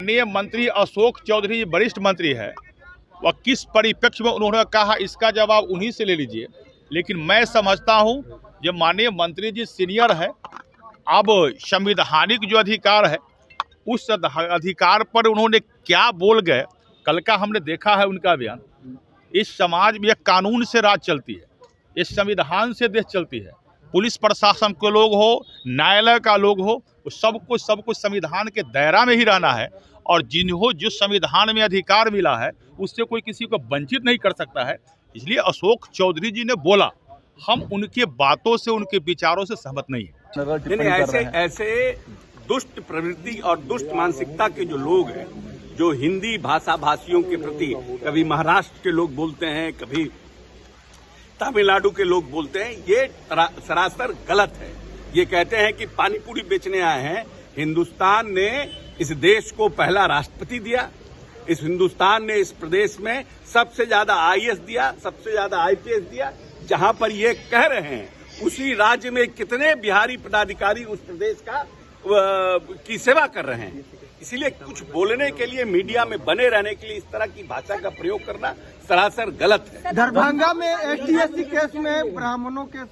माननीय मंत्री अशोक चौधरी वरिष्ठ मंत्री है, वह किस परिप्रेक्ष्य में उन्होंने कहा इसका जवाब उन्हीं से ले लीजिए। लेकिन मैं समझता हूं जब माननीय मंत्री जी सीनियर है, अब संवैधानिक जो अधिकार है उस अधिकार पर उन्होंने क्या बोल गए, कल का हमने देखा है उनका बयान। इस समाज में कानून से राज चलती है, इस संविधान से देश चलती है। पुलिस प्रशासन के लोग हो, न्यायालय का लोग हो, सब कुछ संविधान के दायरा में ही रहना है। और जिन्हों जो संविधान में अधिकार मिला है उससे कोई किसी को वंचित नहीं कर सकता है। इसलिए अशोक चौधरी जी ने बोला, हम उनके बातों से, उनके विचारों से सहमत नहीं है। ऐसे दुष्ट प्रवृत्ति और दुष्ट मानसिकता के जो लोग हैं, जो हिंदी भाषा भाषियों के प्रति, कभी महाराष्ट्र के लोग बोलते हैं, कभी तमिलनाडु के लोग बोलते हैं, ये सरासर गलत है। ये कहते हैं कि पानी पूरी बेचने आए हैं। हिंदुस्तान ने इस देश को पहला राष्ट्रपति दिया, इस हिंदुस्तान ने इस प्रदेश में सबसे ज्यादा आईएएस दिया, सबसे ज्यादा आईपीएस दिया। जहां पर ये कह रहे हैं उसी राज्य में कितने बिहारी पदाधिकारी उस प्रदेश का की सेवा कर रहे हैं। इसीलिए कुछ बोलने के लिए, मीडिया में बने रहने के लिए इस तरह की भाषा का प्रयोग करना सरासर गलत है। दरभंगा में एसटी केस में ब्राह्मणों के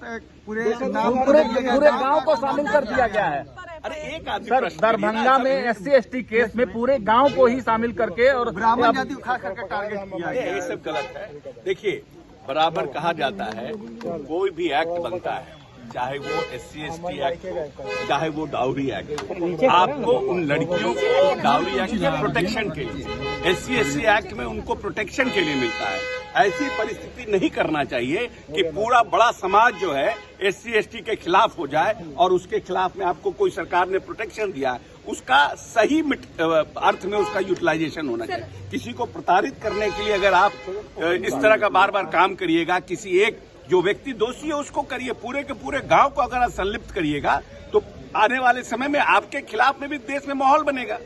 पूरे गांव को शामिल कर दिया गया है। अरे एक आदमी सर, दरभंगा में एससी/एसटी केस में पूरे गांव को ही शामिल करके और ब्राह्मण जाति को खास करके टारगेट किया है। ये सब गलत है। देखिए, बराबर कहा जाता है, कोई भी एक्ट बनता है, चाहे वो SC/ST एक्ट हो, चाहे वो डाउरी एक्ट हो, आपको उन लड़कियों को डाउरी एक्ट में प्रोटेक्शन के लिए, SC/ST एक्ट में उनको प्रोटेक्शन के लिए मिलता है। ऐसी परिस्थिति नहीं करना चाहिए कि पूरा बड़ा समाज जो है SC/ST के खिलाफ हो जाए और उसके खिलाफ में आपको कोई सरकार ने प्रोटेक्शन दिया, उसका सही अर्थ में उसका यूटिलाइजेशन होना चाहिए। किसी को प्रताड़ित करने के लिए अगर आप इस तरह का बार बार काम करिएगा, किसी एक जो व्यक्ति दोषी है उसको करिए, पूरे के पूरे गांव को अगर आप संलिप्त करिएगा तो आने वाले समय में आपके खिलाफ में भी देश में माहौल बनेगा।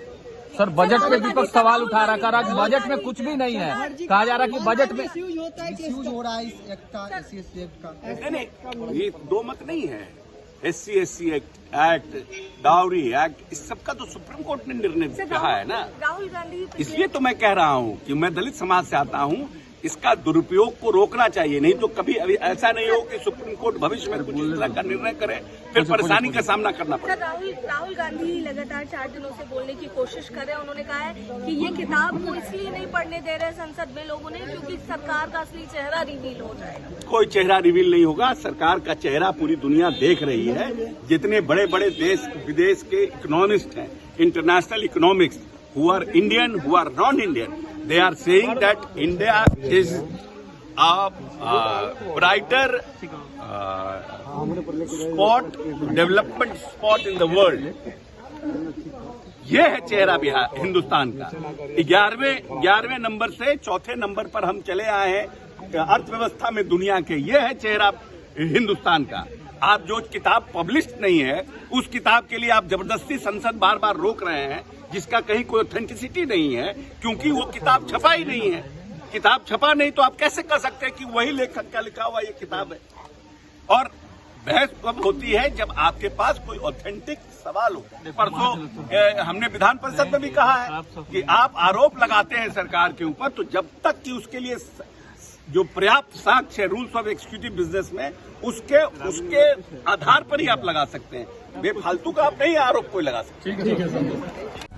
सर, बजट में विपक्ष सवाल उठा रहा है, बजट में कुछ भी नहीं है। कहा जा रहा है कि बजट में मिसयूज हो रहा है इस एक्ट का, SC/ST एक्ट का। नहीं, ये दो मत नहीं है। SC/ST एक्ट, डाउरी एक्ट, इस सब का तो सुप्रीम कोर्ट ने निर्णय कहा है ना। राहुल गांधी, इसलिए तो मैं कह रहा हूँ कि मैं दलित समाज से आता हूँ, इसका दुरुपयोग को रोकना चाहिए। नहीं तो कभी ऐसा नहीं हो कि सुप्रीम कोर्ट भविष्य में कुछ इस तरह का निर्णय करे, फिर परेशानी का सामना करना पड़े। राहुल गांधी लगातार 4 दिनों से बोलने की कोशिश कर रहे हैं। उन्होंने कहा है कि ये किताब को इसलिए नहीं पढ़ने दे रहे संसद में लोगों ने क्योंकि सरकार का असली चेहरा रिवील हो जाएगा। कोई चेहरा रिवील नहीं होगा। सरकार का चेहरा पूरी दुनिया देख रही है। जितने बड़े बड़े देश विदेश के इकोनॉमिस्ट हैं, international economics, who are Indian, who are non-Indian, they are saying that India is a brighter development spot in the world. ये है चेहरा बिहार हिंदुस्तान का। 11वें नंबर से 4थे नंबर पर हम चले आए हैं अर्थव्यवस्था में दुनिया के। ये है चेहरा हिंदुस्तान का। आप जो किताब पब्लिश्ड नहीं है, उस किताब के लिए आप जबरदस्ती संसद बार बार रोक रहे हैं, जिसका कहीं कोई ऑथेंटिसिटी नहीं है, क्योंकि वो किताब छपा ही नहीं है। किताब छपा नहीं तो आप कैसे कह सकते हैं कि वही लेखक का लिखा हुआ ये किताब है। और बहस कब होती है जब आपके पास कोई ऑथेंटिक सवाल हो। परसों हमने विधान परिषद में भी कहा है कि आप आरोप लगाते हैं सरकार के ऊपर, तो जब तक कि उसके लिए जो पर्याप्त साक्ष्य रूल्स ऑफ एग्जीक्यूटिव बिजनेस में उसके आधार पर ही आप लगा सकते हैं। बेफालतू का आप नहीं आरोप कोई लगा सकते।